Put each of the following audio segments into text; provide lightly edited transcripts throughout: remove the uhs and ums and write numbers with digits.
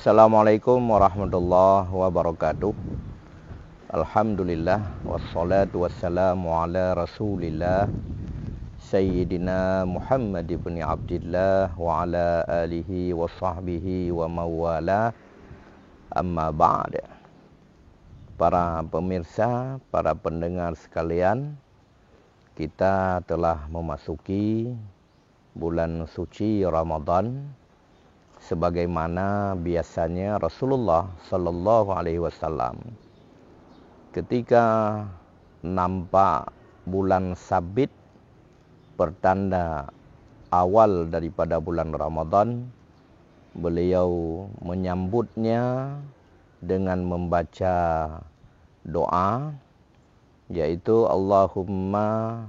Assalamualaikum warahmatullahi wabarakatuh. Alhamdulillah wassalatu wassalamu ala Rasulillah Sayyidina Muhammad ibn Abdillah wa ala alihi wa sahbihi wa mawala. Amma ba'd. Para pemirsa, para pendengar sekalian, kita telah memasuki bulan suci Ramadan. Sebagaimana biasanya Rasulullah sallallahu alaihi wasallam ketika nampak bulan sabit pertanda awal daripada bulan Ramadan, beliau menyambutnya dengan membaca doa, yaitu Allahumma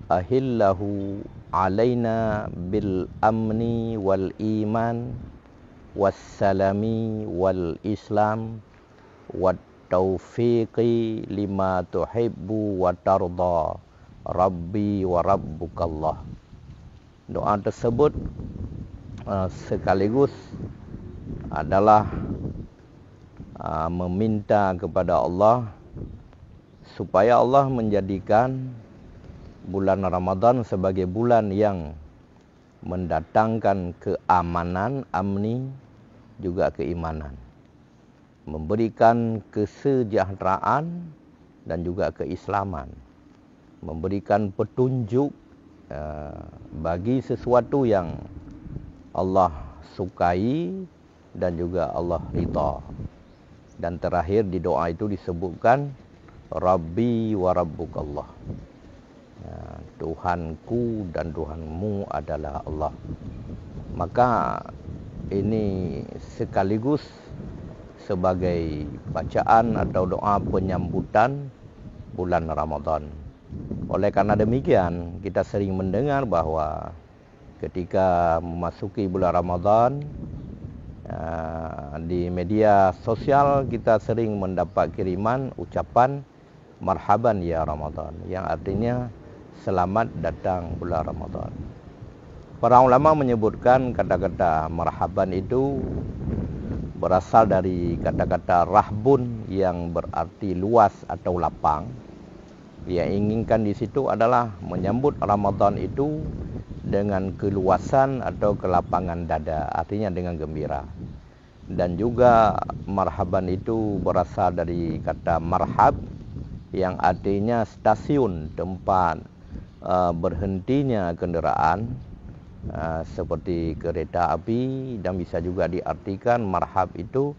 ahillahu alaina bil amni wal iman wassalami wal islam wat taufiqi lima tuhibbu wa tarda rabbi wa rabbukallah. Doa tersebut sekaligus adalah meminta kepada Allah supaya Allah menjadikan bulan Ramadan sebagai bulan yang mendatangkan keamanan, amni, juga keimanan, memberikan kesejahteraan dan juga keislaman, memberikan petunjuk bagi sesuatu yang Allah sukai dan juga Allah ridha. Dan terakhir di doa itu disebutkan Rabbi wa rabbukallah. Tuhanku dan Tuhanmu adalah Allah. Maka ini sekaligus sebagai bacaan atau doa penyambutan bulan Ramadan. Oleh karena demikian, kita sering mendengar bahwa ketika memasuki bulan Ramadan, di media sosial kita sering mendapat kiriman ucapan marhaban ya Ramadan, yang artinya selamat datang bulan Ramadan. Para ulama menyebutkan kata-kata marhaban itu berasal dari kata-kata rahbun yang berarti luas atau lapang. Yang inginkan di situ adalah menyambut Ramadan itu dengan keluasan atau kelapangan dada, artinya dengan gembira. Dan juga marhaban itu berasal dari kata marhab yang artinya stasiun, tempat berhentinya kenderaan, seperti kereta api, dan bisa juga diartikan marhab itu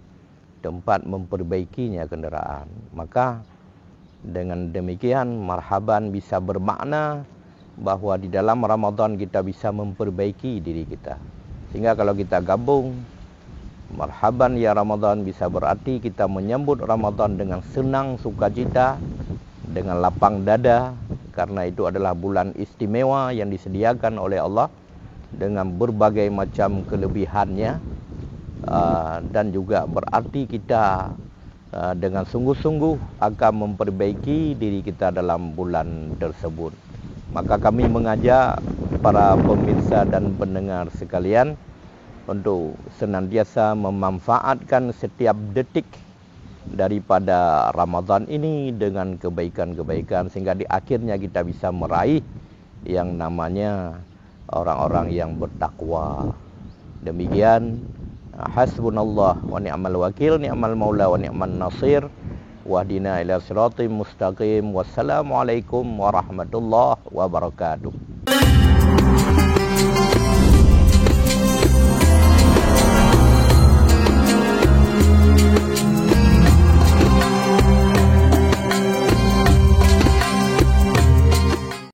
tempat memperbaikinya kenderaan. Maka dengan demikian marhaban bisa bermakna bahwa di dalam Ramadan kita bisa memperbaiki diri kita. Sehingga kalau kita gabung marhaban ya Ramadan, bisa berarti kita menyambut Ramadan dengan senang sukacita, dengan lapang dada, karena itu adalah bulan istimewa yang disediakan oleh Allah dengan berbagai macam kelebihannya, dan juga berarti kita dengan sungguh-sungguh akan memperbaiki diri kita dalam bulan tersebut. Maka kami mengajak para pemirsa dan pendengar sekalian untuk senantiasa memanfaatkan setiap detik daripada Ramadan ini dengan kebaikan-kebaikan, sehingga di akhirnya kita bisa meraih yang namanya orang-orang yang bertakwa. Demikian, hasbunallah wa ni'mal wakil, ni'mal maula wa ni'man nasir, wahdina ila siratim mustaqim. Wassalamualaikum warahmatullahi wabarakatuh.